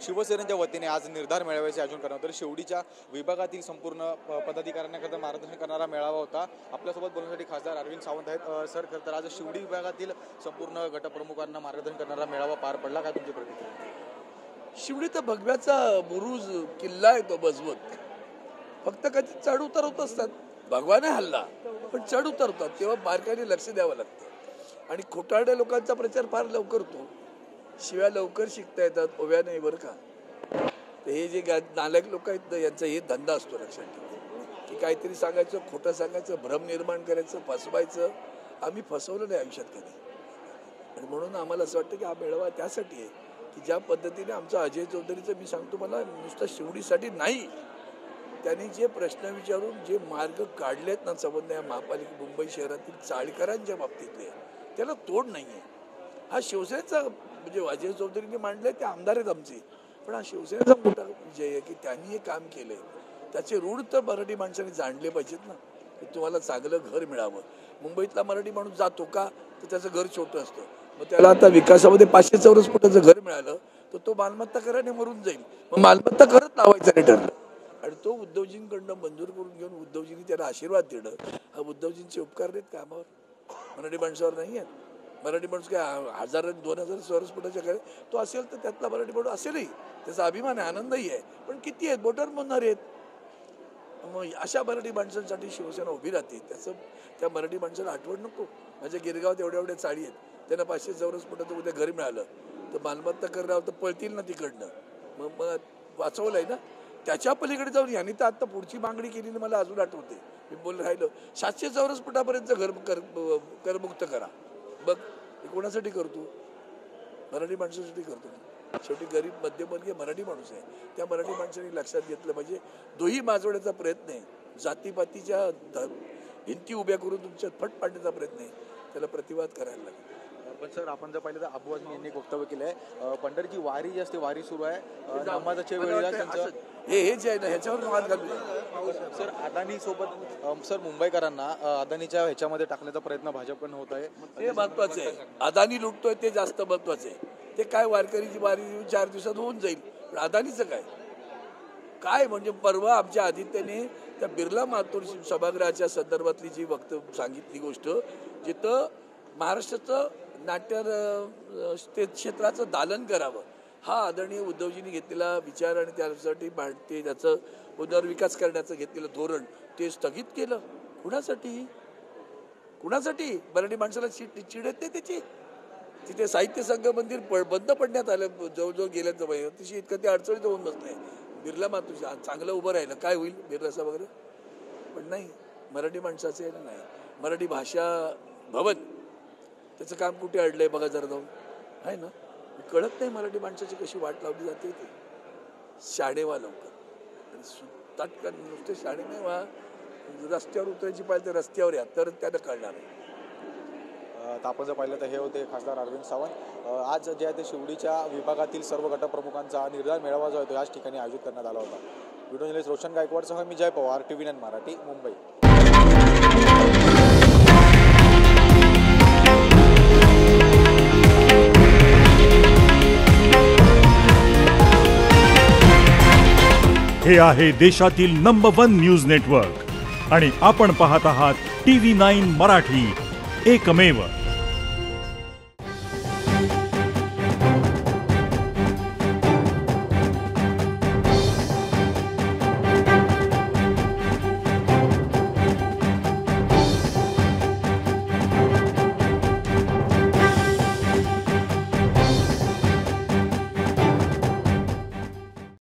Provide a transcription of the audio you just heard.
शिवसेनेच्या वतीने आज निर्धार मेळाव्याचे आयोजन करण्यात तर शेवडीच्या विभागातील संपूर्ण पदाधिकाऱ्यांना मार्गदर्शन करणारा मेळावा होता। आपल्यासोबत बोलण्यासाठी खासदार अरविंद सावंत आहेत। सर, खरं तर आज शेवडी विभागातील संपूर्ण गटप्रमुखांना मार्गदर्शन करणारा मेळावा पार पडला, काय तुमची प्रतिक्रिया? शिवडी तर भगव्याचा बुरुज किल्ला आहे, तो मजबूत। फक्त कधी चढ उतार होत असतात, भगवाने हल्ला पण चढ उतरतात तेव्हा बारकाईने लक्ष द्यावं लागतं। आणि खोटारड्या लोकांचा प्रचार फार लवकर होतो, शिव्या लवकर शिकता येतात, ओव्या नाही बरं का। तर हे जे नालायक लोक आहेत यांचा हे धंदा असतो, लक्षात ठेवा की काहीतरी सांगायचं, खोटं सांगायचं, भ्रम निर्माण करायचं, फसवायचं। आम्ही फसवलं नाही आयुष्यात कधी, आणि म्हणून आम्हाला असं वाटतं की हा मेळावा त्यासाठी आहे की ज्या पद्धतीने आमचा अजय चौधरीचं, मी सांगतो मला नुसतं शिवडीसाठी नाही, त्यांनी जे प्रश्न विचारून जे मार्ग काढलेत ना संबंध या महापालिका मुंबई शहरातील चाळीकरांच्या बाबतीतले, त्याला तोड नाही आहे। हा शिवसेनेचा म्हणजे अजय चौधरीने मांडले, ते आमदार आहेत आमचे, पण हा शिवसेनेचा मोठा विजय आहे की त्यांनी हे काम केलंय। त्याचे ऋण तर मराठी माणसांनी जाणले पाहिजेत ना, की तुम्हाला चांगलं घर मिळावं। मुंबईतला मराठी माणूस जातो का, तर त्याचं घर छोटं असतं, मग त्याला आता विकासामध्ये 500 चौरस फुटाचं घर मिळालं तर तो मालमत्ता कराने मरून जाईल, मग मालमत्ता करत लावायचं नाही ठरलं। आणि तो उद्धवजींकडनं मंजूर करून घेऊन उद्धवजींनी त्याला आशीर्वाद देणं, हा उद्धवजींचे उपकार नाहीत कामावर, मराठी माणसावर नाही आहेत। मराठी माणूस काय 1000 2000 चौरस फुटाच्या घर तो असेल तर त्यातला मराठी माणूस असेलही, त्याचा अभिमान आहे, आनंदही आहे, पण किती आहेत, बोटावर मोजणारे आहेत। मग अशा मराठी माणसांसाठी शिवसेना उभी राहते। त्याचं त्या मराठी माणसाला आठवण नको, माझ्या गिरगावात एवढ्या चाळी आहेत, त्यांना 500 चौरस फुटाचं उद्या घर मिळालं तर मालमत्ता करणार तर पळतील ना तिकडनं, मग वाचवलंय ना। त्याच्या पलीकडे जाऊन यांनी तर आता पुढची मागणी केलेली मला अजून आठवते, मी बोल राहिलो 700 चौरस फुटापर्यंत घर करमुक्त करा। बघ हे कोणासाठी करतो, मराठी माणसासाठी करतो। शेवटी गरीब मध्यमवर्गीय मराठी माणूस आहे, त्या मराठी माणसाने लक्षात घेतलं म्हणजे दोही माजवण्याचा प्रयत्न आहे, जातीपातीच्या भिंती उभ्या करून तुमच्या फट पाडण्याचा प्रयत्न आहे, त्याला प्रतिवाद करायला लागेल। पण सर, आपण जर पाहिलं तर अबुआझमी यांनी एक वक्तव्य केलं आहे, पंढरीची वारी जी असते, वारी सुरू आहे, नमाजाच्या वेळेला त्यांचं हे जे आहे ना ह्याच्यावर वाद घालू सर। अदानी सोबत सर मुंबईकरांना अदानीच्या ह्याच्यामध्ये टाकण्याचा प्रयत्न भाजपकडून होत आहे, ते महत्वाचं आहे। अदानी लुटतोय ते जास्त महत्वाचं आहे, ते काय वारकरीची वारी 4 दिवसात होऊन जाईल, पण अदानीचं काय म्हणजे परवा आमच्या आदित्यने त्या बिर्ला मातूर सभागृहाच्या संदर्भातली जी सांगितली गोष्ट, जिथं महाराष्ट्राचं नाट्य क्षेत्राचं दालन करावं, हा आदरणीय उद्धवजींनी घेतलेला विचार आणि त्यासाठी ते त्याचं पुनर्विकास करण्याचं घेतलेलं धोरण ते स्थगित केलं। कुणासाठी मराठी माणसाला चिड येत नाही त्याची। तिथे साहित्य संघ मंदिर बंद पडण्यात आलं जवळजवळ गेल्याचं वय, तशी इतकं ते अडचणीत होऊन बसलंय। बिर्ला मातूर चांगलं उभं राहिलं, काय होईल बिर्लासा वगैरे, पण नाही, मराठी माणसाचे नाही। मराठी भाषा भवन त्याचं काम कुठे अडलंय बघा जरा जाऊन, आहे ना, कळत नाही मराठी माणसाची कशी वाट लावली जाते। ते शाणे व्हा लवकर, ताटकन नुसते शाणे नाही व्हा, रस्त्यावर उतरायची पाहिजे तर रस्त्यावर या, तर त्याला कळणार आहे। आपण जर पाहिलं तर हे होते खासदार अरविंद सावंत। आज जे आहे ते शिवडीच्या विभागातील सर्व गटप्रमुखांचा निर्धार मेळावा जो आहे तो याच ठिकाणी आयोजित करण्यात आला होता। व्हिडिओ जर्नलिस्ट रोशन गायकवाडसह मी जय पवार, TV9 मराठी, मुंबई। हे आहे देशातील नंबर 1 न्यूज नेटवर्क आणि आपण पाहत आहात TV9 मराठी, एकमेव।